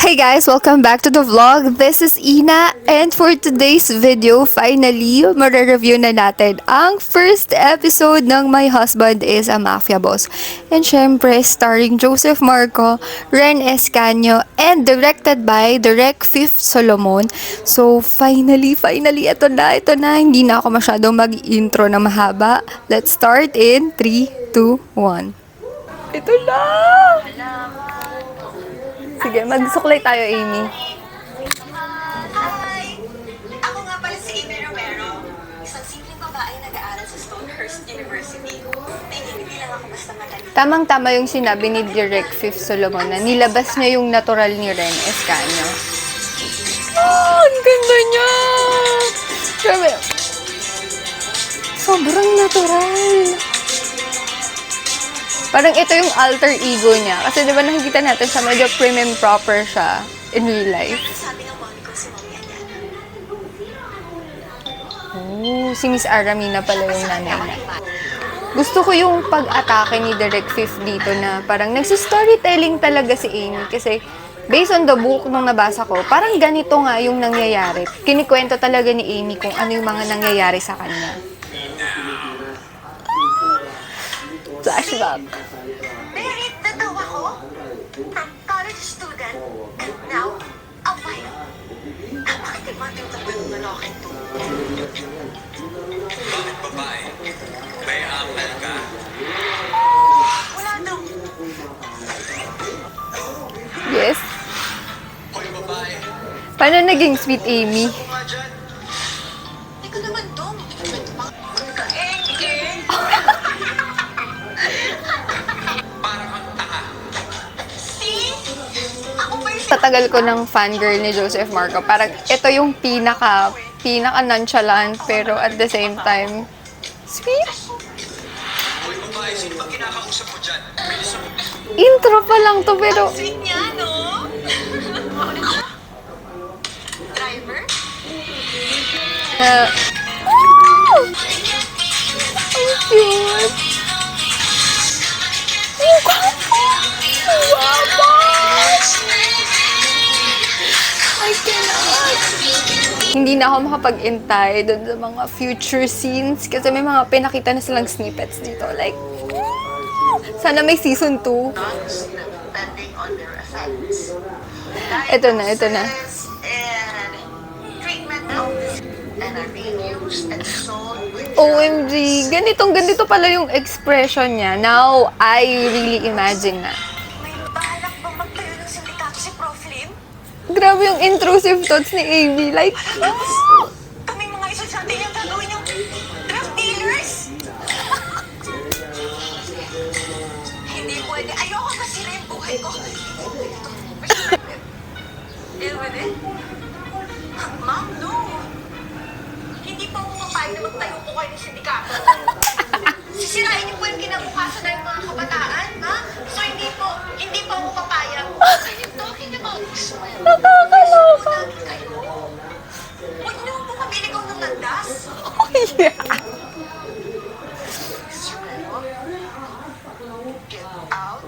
Hey guys, welcome back to the vlog. This is Ina and for today's video, finally, mare-review na natin ang first episode ng My Husband is a Mafia Boss. And syempre, starring Joseph Marco, Ren Escanio, and directed by Direk Fifth Solomon. So, finally, ito na. Hindi na ako masyadong mag-intro na mahaba. Let's start in 3, 2, 1. Ito na! Sige, magsuklay tayo, Amy. Hi! Ako nga pala si Amy Romero. Isang simpleng babae nag-aaral sa Stonehurst University. Tingin hindi lang ako basta matalino. Tamang-tama yung sinabi ni Direk Fifth Solomon na nilabas niya yung natural ni Ren Escanio. Oh, ang ganda niya! Grabe. Sobrang natural. Parang ito yung alter ego niya. Kasi di ba nakikita natin sa medyo prim and proper siya in real life. Sabi ng mommy ko si Mommy Anyana. Oh, si Miss Aramina pala yung nanay niya. Gusto ko yung pag-atake ni Direk Fifth dito na parang nagsistorytelling talaga si Amy. Kasi based on the book nung nabasa ko, parang ganito nga yung nangyayari. Kinikwento talaga ni Amy kung ano yung mga nangyayari sa kanya. Flashback. Married na daw ako? From college student, and now, a wife. Napakitimating tabi ng lalaki to. Bakit babae? May amal ka? Wala daw. Yes. Hoy babae, Paano naging sweet Amy? ako nga dyan. Hindi ko naman dong. Para kang tanga. See? Ako ba yung Tatagal ko ng fangirl ni Joseph Marco. Parang ito yung pinaka nonchalant pero at the same time sweet. Hoy babae, sino ba kinakausap mo dyan? Bilis mo. Intro pa lang to pero sweet niya, no? Driver? oh! Ang cute. Ang gwapo. Ang gwapo. I cannot. Hindi na ako makapag-intay doon sa mga future scenes kasi may mga pinakita na silang snippets dito. Like, sana may season 2. Depending on their effects. Ito na. And treatment of this and are being used and sold with OMG, ganito pala yung expression niya. Now, I really imagine na. May balak bang magtayo ng sindikato si Prof. Lim? Grabe yung intrusive thoughts ni Amy. Like, Kami mga estudyante niyang gagawin yung drug dealers? Hindi pwede. Ayoko masira yung buhay ko. Deal with it? Ma'am, no. Hindi pa ako mapayag na magtayo po kayo ng sindikato. Sisirain niyo po yung kinabukasan ng mga kabataan, ha? So hindi po ako papayag. What are you talking about? nakakaloka. Kayo? Huwag niyo po kami ligaw ng landas. Oh, yeah. Get out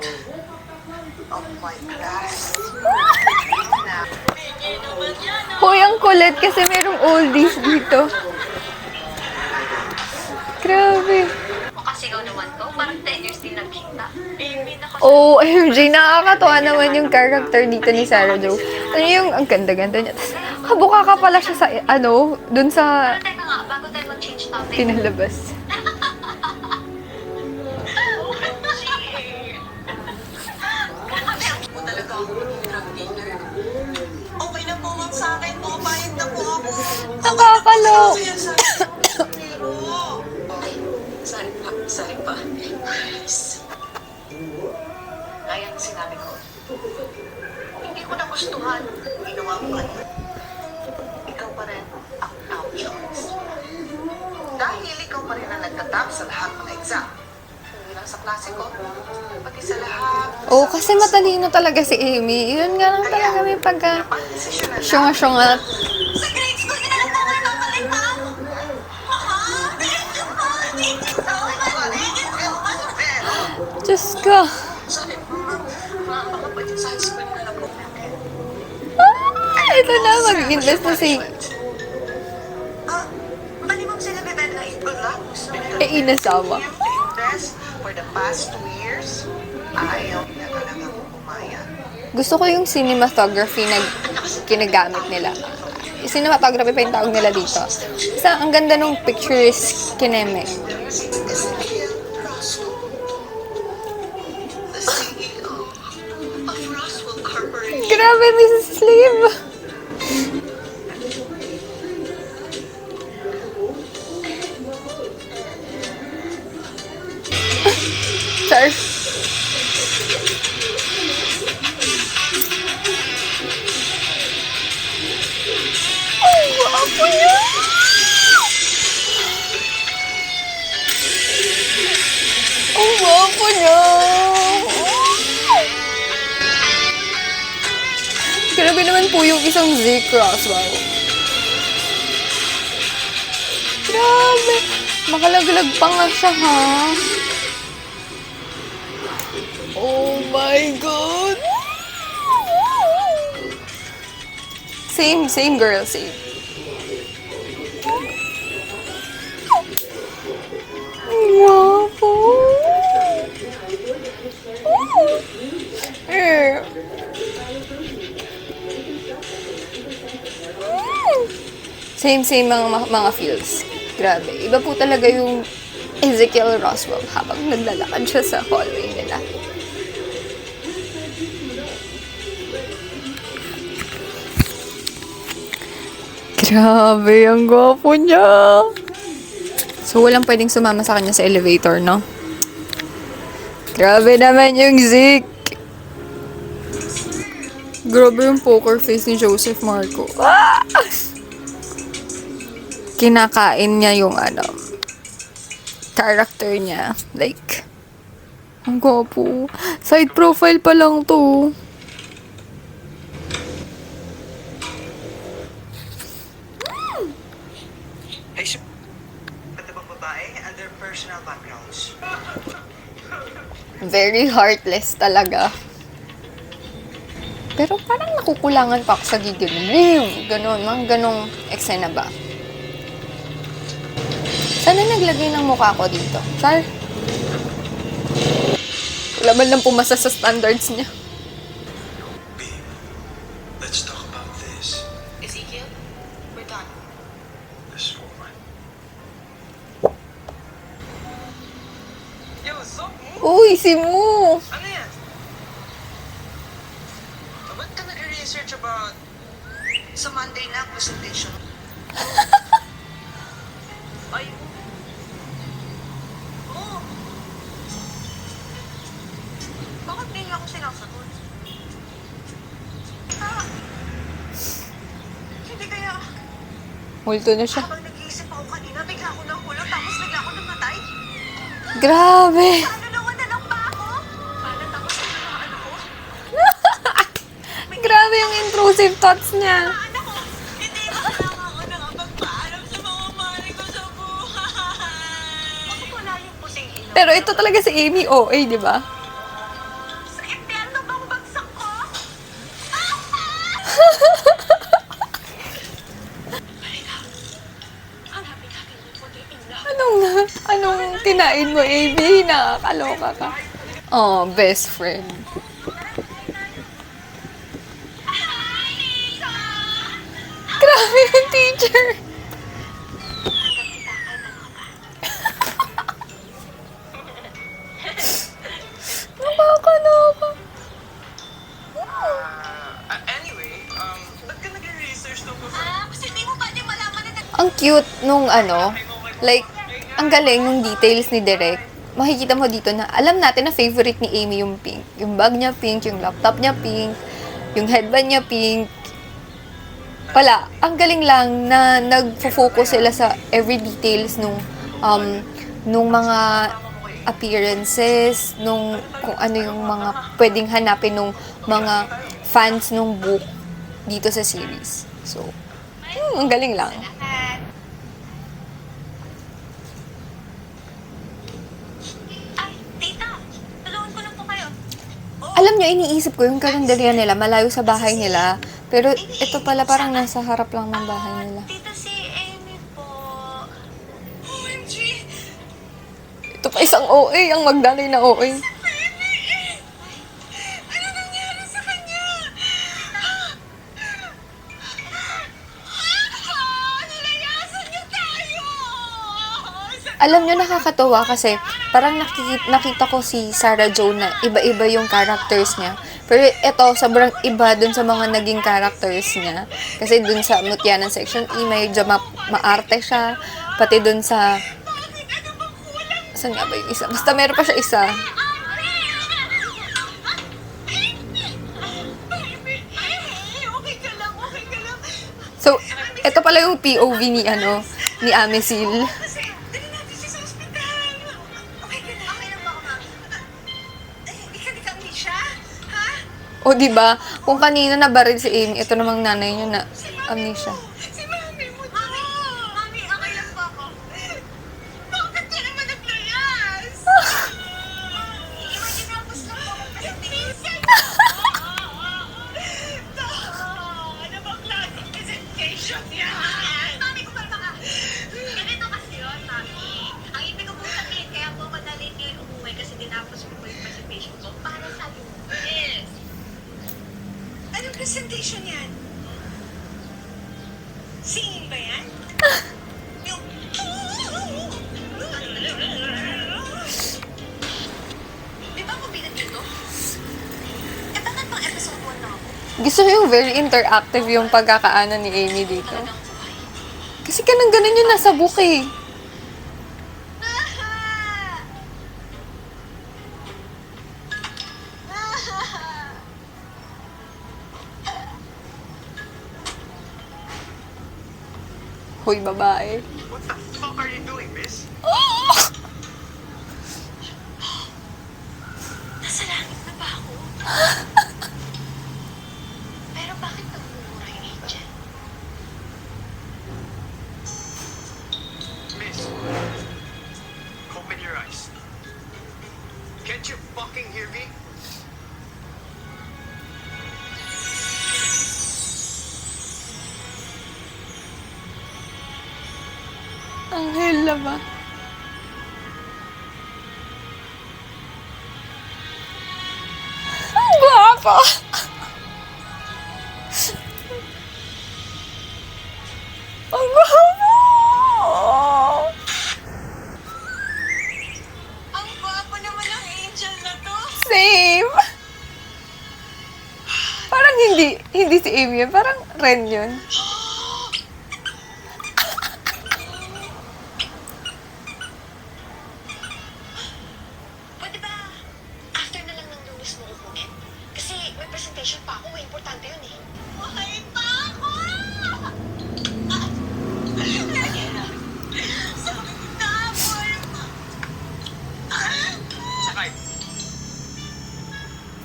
of my class. Hoy, ang kulit kasi merong oldies dito. Grabe. Makasigaw naman to. Parang 10 years din nagkita. Baby na kasi. OMG, nakakatawa naman yung character dito ni Sarah Jo. Ano yung, ang ganda-ganda niya. Tapos, kabuka ka pala siya sa, dun sa Teka nga, bago tayo mag-change topic. pinalabas. Grabe, ako talaga ako maging drug dealer. Okay na po ma'am sa akin. Pumapayag na po ako. Nakakaloka. Pero... Sorry pa. Gaya ng sinabi ko, hindi ko nagustuhan. Ginawa ko kanina. Ikaw pa rin ang top choice. Dahil ikaw pa rin ang nagtatap sa lahat ng exam. Hindi lang sa klase ko, pati sa lahat. Oh, kasi matalino talaga si Amy. Yun nga lang talaga may pagka syunga-syunga. Sa grades ko, hindi na lang po kayo babalik, ma'am. Thank you po. Thank you so much. Thank you so much. Diyos ko. Sorry po, ma'am. Baka pwede sa high school na lang po. Ito na, mag-invest na si... Malimang sila bebenta na itlog. Inasama. Invest for the past 2 years, ayaw niya talaga pumayag. Gusto ko yung cinematography na ginagamit nila. Yung cinematography pa yung tawag nila dito. Sa ang ganda nung picture is kineme. The CEO of Roswell Corporation. Grabe, Mrs. Slim! Char. Ang gwapo niya! Ang gwapo niya! Grabe naman po yung isang Zeke Roswell. Grabe! Makalaglag pa nga siya, ha? Oh my God! Same girl, same. Guwapo! Eh. Same mga feels. Grabe. Iba po talaga yung Ezekiel Roswell habang naglalakad siya sa hallway nila. Grabe, ang gwapo niya. So, walang pwedeng sumama sa kanya sa elevator, no? Grabe naman yung Zeke. Grabe yung poker face ni Joseph Marco. Ah! Kinakain niya yung character niya. Like, ang gwapo. Side profile pa lang to. Hey, sir. Ba't bang babae and their personal backgrounds? Very heartless talaga. Pero parang nakukulangan pa ako sa gigil. Ganon, mga ganong eksena ba? Sana naglagay ng mukha ko dito? Char? Wala man lang pumasa sa standards niya. Babe, let's talk about this. Ezekiel, we're done. This woman. Yo, so? Uy, si Mu! Ano yan? Ba't ka nag-research about... Sa Monday na presentation. Ay, oo. Bakit hindi niya ako sinasagot? Hindi kaya, Multo na siya. habang nag-iisip ako kanina, bigla ako nahulog, tapos bigla ako namatay. Grabe! Paano nawalan pa ako? Paano tapos na mga ano ko? Grabe yung intrusive thoughts niya. Paano ko? Hindi ba kailangan ako nakapagpaalam sa mga mahal ko sa buhay? Bakit wala yung pusing ino? Pero ito talaga si Amy OA, di ba? Sa impyerno bang bagsak ko? Halika. Hanapin natin yung puting ina. Anong kinain mo, Amy? Nakakaloka ka. Oh, best friend. Grabe yung teacher. Nakakaloka. Anyway, ba't ka nag-research tungkol sa... Kasi hindi mo pwede malaman na Ang cute nung like, ang galing nung details ni Derek. Makikita mo dito na alam natin na favorite ni Amy yung pink. Yung bag niya pink, yung laptop niya pink, yung headband niya pink. Wala. Ang galing lang na nagfo-focus sila sa every details nung mga appearances, nung kung ano yung mga pwedeng hanapin nung mga fans nung book dito sa series. So, ang galing lang. Ay, tita! Tulungan ko lang po kayo. Alam nyo, iniisip ko yung karinderya nila, malayo sa bahay nila. Pero ito pala parang nasa harap lang ng bahay nila. Tita, si Amy po. OMG! Ito pa isang OA, ang magdanay na OA. Ano nangyari sa kanya? Nilayasan niyo tayo! Alam nyo, nakakatawa kasi parang nakita ko si Sarah Jo na iba-iba yung characters niya. Pero ito, sobrang iba dun sa mga naging characters niya. Kasi dun sa Mutyanan Section E, medyo maarte siya. Pati dun sa... Saan nga ba yung isa? Basta meron pa siya isa. Okay ka lang, okay ka lang. So, ito pala yung POV ni, ni Amesil. Kasi, dali natin siya sa ospital. Okay ka lang? Okay lang ba ako, ma'am? Ikaw di ka siya? Ha? O, diba? Kung kanina nabaril si Amy, ito namang nanay niya na amnesia. Si mami mo to. Mami, okay lang ba ako? Bakit ka naman naglayas? Imaginapos lang po ako kasi minsan. Ano bang klaseng presentation yan? Mami, kumalma ka. Ganito kasi yun, Mami. Ang ibig ko po sabihin, kaya po madali kayo umuwi kasi dinapos ko po yung presentation ko para sa Lunes. Anong presentation yan? Singing ba yan? Yung... Di ba ako bilang dito? Eh, bakit pang episode 1 na ako? Gusto ko yung very interactive yung pagkakaano ni Amy dito. Kasi ganun yung nasa book eh. Hoy, babae. What the fuck are you doing, miss? Nasa langit na ba ako? Pero bakit nagmumura yung angel? Miss, open your eyes. Can't you fucking hear me? Anghel na ba? Ang guwapo! Ang guwapo! Ang gwapo naman ng angel na to. Same! Parang hindi si Amy yun. Parang Ren yun. Pwede ba after na lang ng Lunes mo kukunin? Kasi may presentation pa ako, importante yun eh. Buhay pa ako! Sabi ko na, buhay pa. Sakay.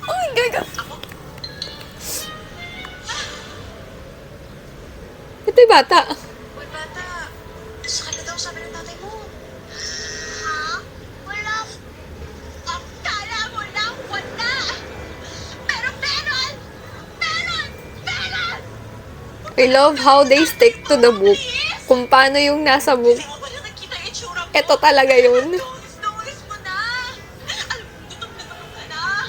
Oh my God! Ito yung bata. Uy, bata, sakit na daw sabi ng tatay mo. Ha? Wala. Ang kala mo lang, wala. Pero meron! Meron! Meron! I love how they stick to the book. Kung paano yung nasa book. Hindi mo ba na nakita yung itsura mo? Ito talaga yun. Dungis mo na! Alam mo, gutom na gutom ka na!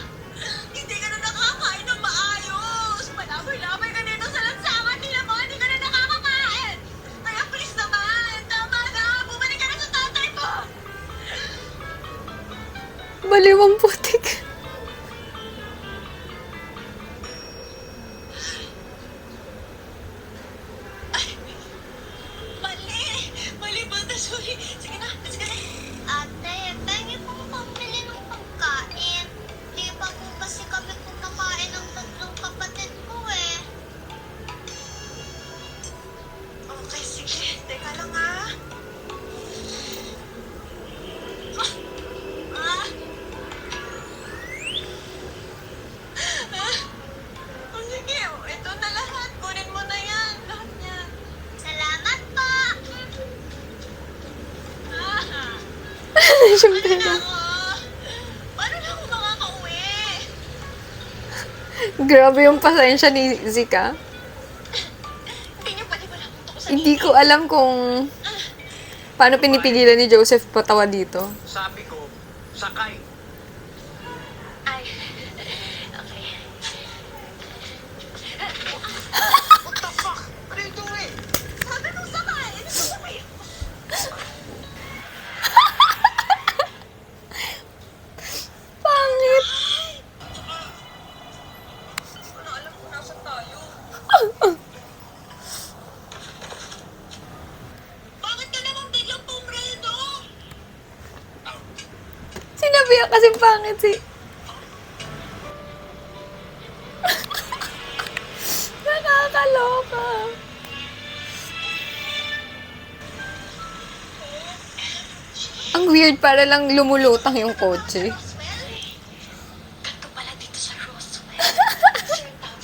Hindi ka na nakakain ng maayos! Malaboy-laboy ka dito sa lansangan nila mo! Hindi ka na nakakakain! Kaya please naman! Tama na! Bumalik ka na sa tatay mo! Baliwang putik. Mali! Mali ba? Sorry! Sige na! Sige na! Ate, pengi po pambili ng pagkain. Di ba po kasi kami kumakain ng tatlong kapatid ko eh. Okay, sige. Teka lang ah. Ah! Ah! Oh, sige. Ito na lahat. Kunin mo na yan. Lahat yan. Salamat po! Ah! Siyempre Ano na na. ako? Paano na ako makakauwi? Grabe yung pasensya ni Zika. Hindi niyo pwede wala akong tuko sa Hindi ko alam kung paano pinipigilan ni Joseph patawa dito. Sabi ko, sakay. Ay, okay. What the fuck? What are you doing? Sabi mo sakay! Ano ba sakay? Pangit! Ano alam ko nasa tayo? Bakit ka naman biglang pumreno? Sinabi yan kasi pangit si... Nakakaloka. Ang weird, para lang lumulutang yung kotse. Roswell? Ganito pala dito sa Roswell. Sir, tawag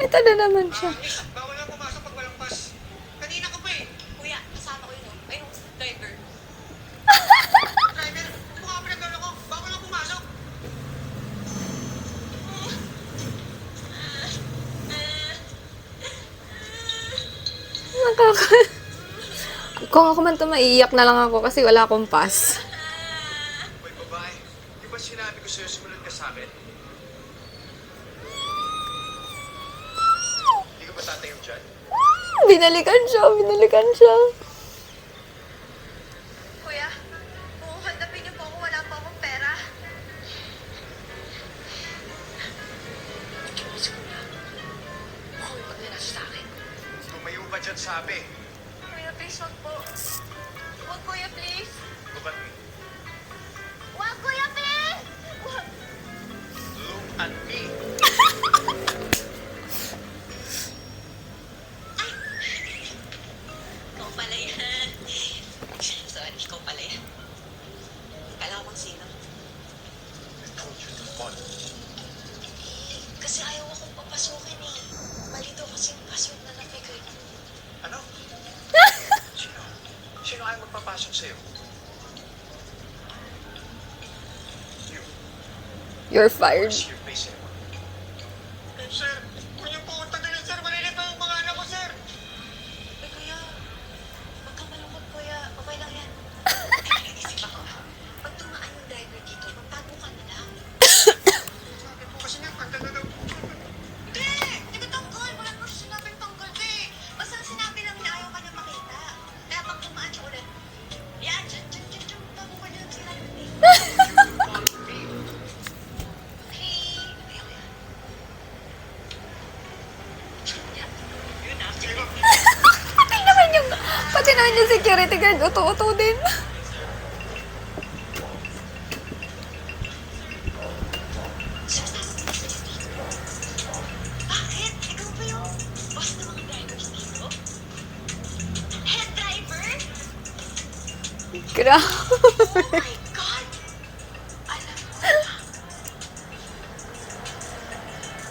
Ito na naman siya. Bawal na pumasok pag walang pass. Kanina ka pa eh. Kuya, kasama ko yun. Ayun, driver. Driver, mukha pa nagano ko. Bawal na pumasok. Nakaka... Kung ako man to, maiiyak na lang ako kasi wala akong pass. Uy, babae. Di ba sinabi ko sa'yo sumunod ka sa akin? Hindi ka ba tatayo dyan? Binalikan siya. Kuya, kung handapin niyo po ako, wala po akong pera. Diyos ko na. Kuya, wag na nasa sa akin. Tumayo ka dyan, sabi. Kuya, please, wag po. Wag, kuya, please. Look at me. Wag, kuya, please! Wag. Look at me. Ikaw pala yan. Sorry, ikaw pala yan. Kailangan kong sino. I told you to follow. Kasi ayaw akong papasukin eh. Mali daw kasi yung password na nabigay. Ano? Sino? Sino ayaw magpapasok sa'yo? You. You're fired. Where's your face anymore? Sir, kung yung pumunta ganun, sir, malilito yung mga anak ko, sir. Ay, kuya. Huwag kang malungkot, kuya. Okay lang yan. Ay, naisip ako. Pag tumaan yung driver dito, magtago ka na lang. Sabi po kasi nga, tanggal na daw po. Hindi! Hindi ko tanggal. Wala mo siya sinabing tanggal eh. Basta ang sinabi lang niya ayaw ka na makita. Kaya pag tumaan siya ulit, yan, dyan. Tago ka dyan sila. Follow me. Hey! Ayaw yan. Yun na. Pati naman yung security guard, uto-uto din. Bakit? Ikaw ba yung boss ng mga drivers dito? Head driver? Grabe. Oh my God! Alam mo na.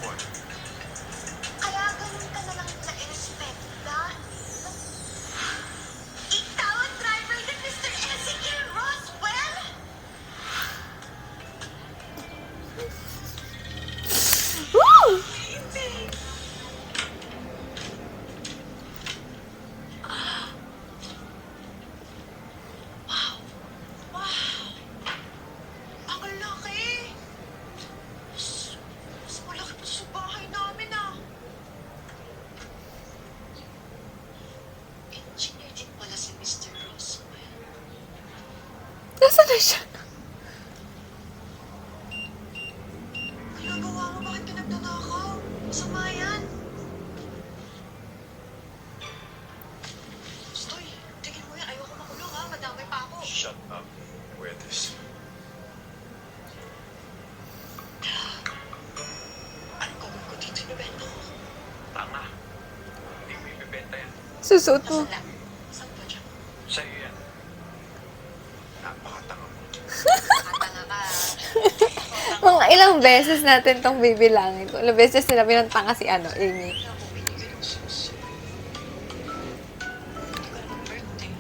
What? Kaya ganun ka na lang na-inspecta? Ikaw ang driver ni Mr. Ezekiel Roswell? Woo! Hindi. Wow. Wow. Ang laki. Mas malaki pa sa bahay namin ah. Engineer din pala si Mr. Roswell. Nasaan na siya? Ginagawa mo, bakit ka nagnanakaw? Masama yan. Stoy, tingin mo yan. Ayoko makulong ha. Madamay pa ako. Shut up. Wear this. Ano gawin ko dito? Ibebenta ko. Tanga. Hindi mo ibibenta yan. Susuot mo. Nasaan na? Saan ba dyan? Sa'yo yan. Napakatanga mo. Nakatanga ka. Mga ilang beses natin tong bibilangin. Kung ilang beses sinabi ng tanga si Amy. Wala ko binigay ng susi. Hindi ko naman birthday.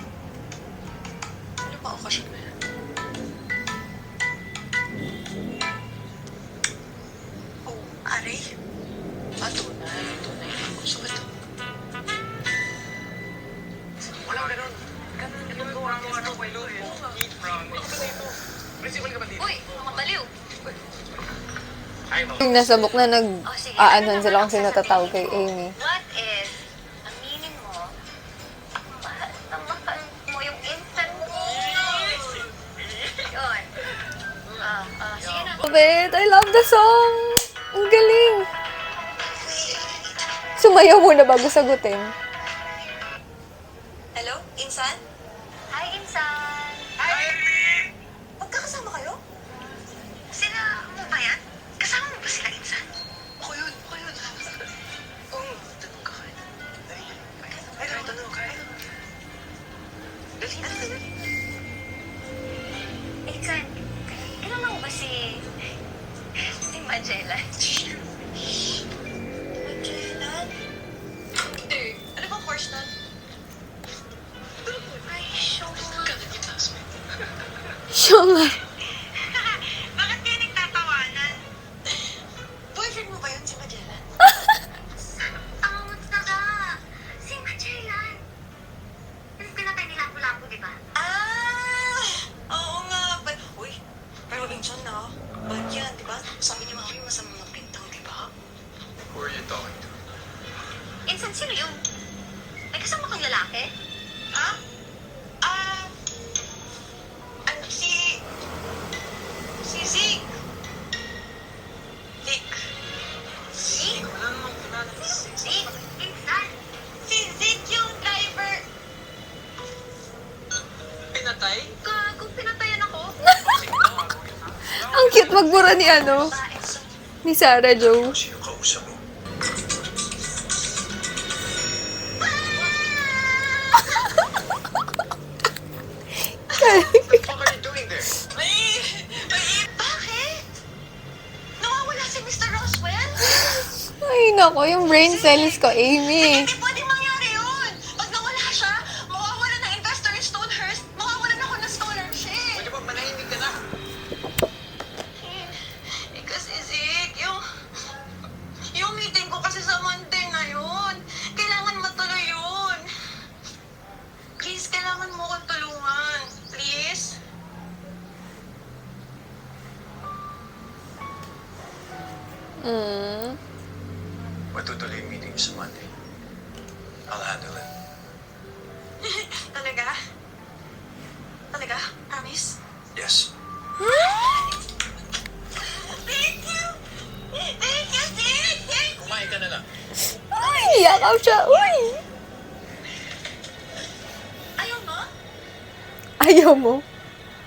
Ano ba okasyon na yan? Oh, aray. Simal ka ba dito? Uy, mga baliw. Ay, mo. Yung nasabok na Oh, sige. nag-aanon Ano sila naman kung sino ang tatawag sasabihin kay mo? Amy. What if, aminin mo, mahal na mahal mo yung instant mo? Yun. Sige na. Love it! I love the song! Ang galing! Sumayaw muna bago sagutin. Hello, Insan? Hi, Insan. Hi! Magkakasama kayo? Sila mo ba yan? Kasama mo ba sila, Insan? Ako yun. Oo, tanong ka kayo. Ay, tanong ka kayo. Dali na, dali. Insan, kilala mo ba si Magellan? Magellan? Ano bang course nun? Ay, sure. Siya nga. Bakit kayo nagtatawanan? Boyfriend mo ba yun si Magellan? Ang taga. Si Magellan. Yung pinatay ni Lapu-Lapu, di ba? Oo nga. Uy, pero Insan na. Bad yan, di ba? Sabi ni Mami, masama ng pintang, di ba? Who are you talking to? Insan, sino yun? May kasama kang lalaki? Ha? Ano si Zeke. Zeke? Wala namang kilala si Zeke. Zeke? Insan? Si Zeke yung driver. Pinatay? Kung pinatayan ako? Ang cute magbura ni ni Sarah Jo. Sino kausap mo? What the fuck are you doing there? Bakit? Nawawala si Mr. Roswell? Ay, nako, yung brain cells ko, Amy. Hindi pwedeng mangyari yun. Pag nawala siya, mawawala ng investor in Stonehurst, mawawalan ako ng scholarship. Pwede ba manahimik ka na? Kasi Zeke, yung meeting ko kasi sa Monday na yun. Kailangan matuloy yun. Please, kailangan mo akong tulungan. Please? Matutuloy yung meeting sa Monday. I'll handle it. Talaga? Talaga? Promise? Yes. Thank you! Thank you, Zeke! Thank you! Kumain ka na lang. Ay, yakap siya. Uy! Ayaw mo? Ayaw mo.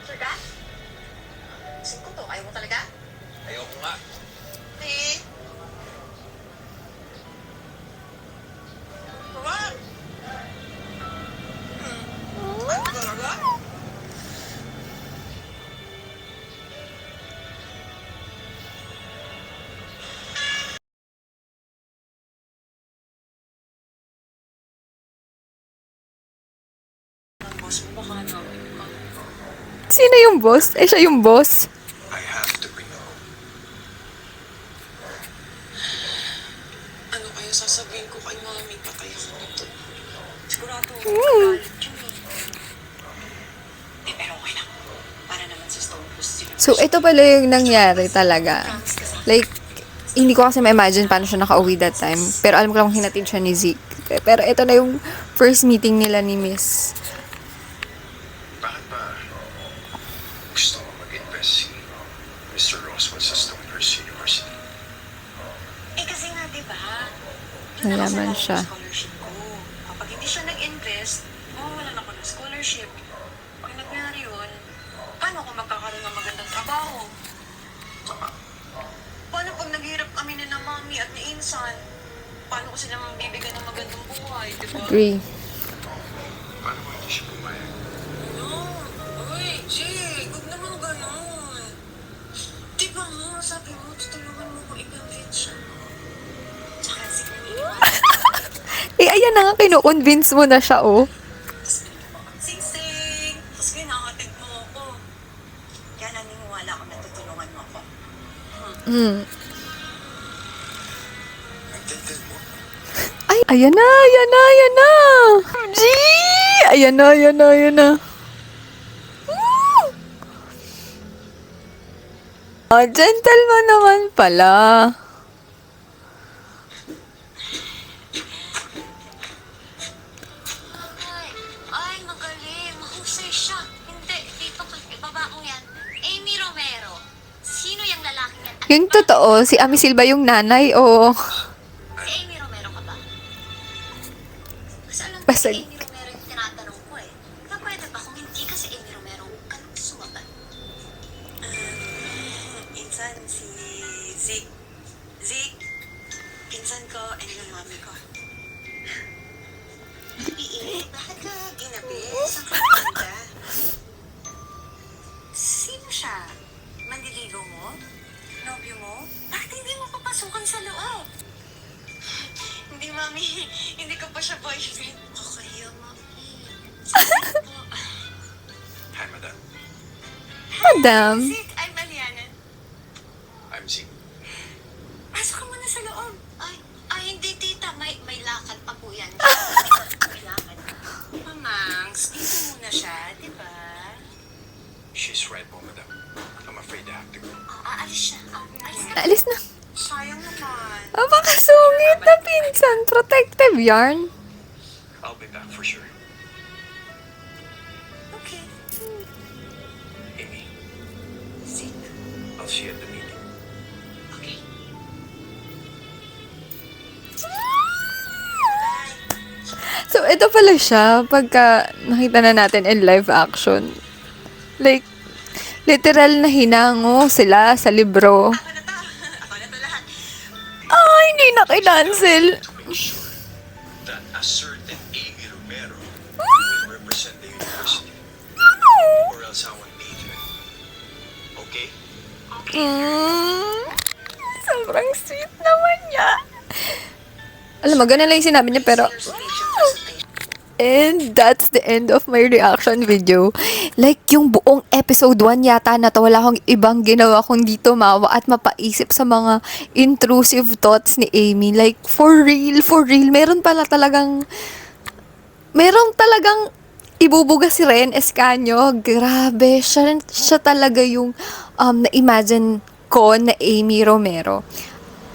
Talaga? Zeke ko to. Ayaw mo talaga? Ayoko nga. Zeke? What? Ayaw mo talaga? Boss mo baka ano? Sino yung boss? Eh, siya yung boss. I have to bring you home. Ano kaya sasabihin ko kay Mami? Patay ako nito. Sigurado. Mm. Pero okay lang. Para naman sa Stonehurst sila. So, ito pala yung nangyari talaga. Like, hindi ko kasi ma-imagine paano siya nakauwi that time. Pero alam ko lang hinatid siya ni Zeke. Pero ito na yung first meeting nila ni Miss. Bakit ba gusto mo mag-invest si Mr. Roswell sa Stonehurst University? Kasi nga, di ba? Mayaman siya. Scholarship ko. Kapag hindi siya nag-invest, mawawalan ako ng scholarship. Pag nangyari yun, paano ako magkakaroon ng magandang trabaho? Paano pag naghirap kami ni na Mami at ni Insan? Paano ko sila mabibigyan ng magandang buhay, di ba? Agree. Paano mo hindi siya pumayag? No. Uy, Jake, huwag naman ganun. Di ba nga, sabi mo, tutulungan mo ko i-convince siya. Tsaka si Eh, ayan na nga, kinu-convince mo na siya, oh. Sing-sing! Tapos kinakatid mo ako. Kaya naniniwala ako na tutulungan mo ako. Mm. Nagdagdag mo? Ay, ayan na, ayan na, ayan na. G! Ayan na, ayan na, ayan na. Woo! Oh, gentleman naman pala. Ay, magaling. Mahusay siya. Hindi, dito ko. Ibaba mo yan. Amy Romero. Sino yung lalaking yan? Yung totoo, si Ami Silva yung nanay o... Si Amy Romero ka ba? Kasi alam ko Basag. si Amy Romero yung tinatanong ko eh. Kaya pwede ba kung hindi ka si Amy Romero, ka nang sumabat? Pinsan si Zeke. Zeke, pinsan ko and yung mami ko. Bakit ka ginabi? Saan ka pupunta? Sino siya? Manliligaw mo? Nobyo mo? Bakit hindi mo papasukan sa loob? Hindi, mami. Hindi ko pa siya boyfriend. Okay, mami. Hi, madam. Madam. Zeke, I'm Aliana. I'm Zeke. Pasok ka muna sa loob. Ay, hindi tita. May lakad pa po yan. May lakad. Mamangs, dito muna siya, di ba? She's right po, madam. I'm afraid I have to go. Aalis siya. Alis na. Alis na. Sayang naman. Napakasungit na pinsan. Protective yarn. I'll be back for sure. Okay. Amy, Zeke. I'll see you at the meeting. Okay. So, ito pala siya pagka nakita na natin in live action. Like, literal na hinango sila sa libro. Ako na to. Ako na to lahat. Ay, hindi na kinancel. That a certain Amy Romero will represent the university, or else I won't need her. Okay? Sobrang sweet naman niya. Alam mo, ganun lang yung sinabi niya, pero... And that's the end of my reaction video. Like, yung buong episode 1 yata na to, wala akong ibang ginawa kundi tumawa at mapaisip sa mga intrusive thoughts ni Amy. Like, for real, meron talagang ibubuga si Ren Escanio. Grabe, siya talaga yung na-imagine ko na Amy Romero.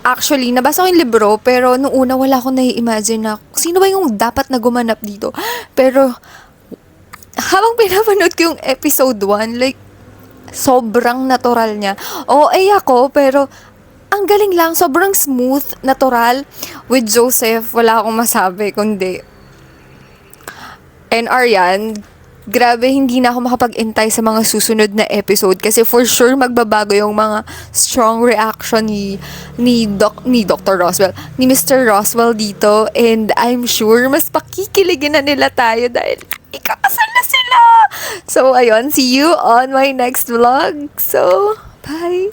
Actually, nabasa ko yung libro, pero nung una wala akong nai-imagine na sino ba yung dapat na gumanap dito. Pero, habang pinapanood ko yung episode 1, like, sobrang natural niya. Oo, ako, pero, ang galing lang, sobrang smooth, natural. With Joseph, wala akong masabi, kundi, and Arian, grabe, hindi na ako makapag-intay sa mga susunod na episode kasi for sure magbabago yung mga strong reaction ni Dr. Roswell, ni Mr. Roswell dito, and I'm sure mas pakikiligin na nila tayo dahil ikakasal na sila. So, ayun, see you on my next vlog. So, bye!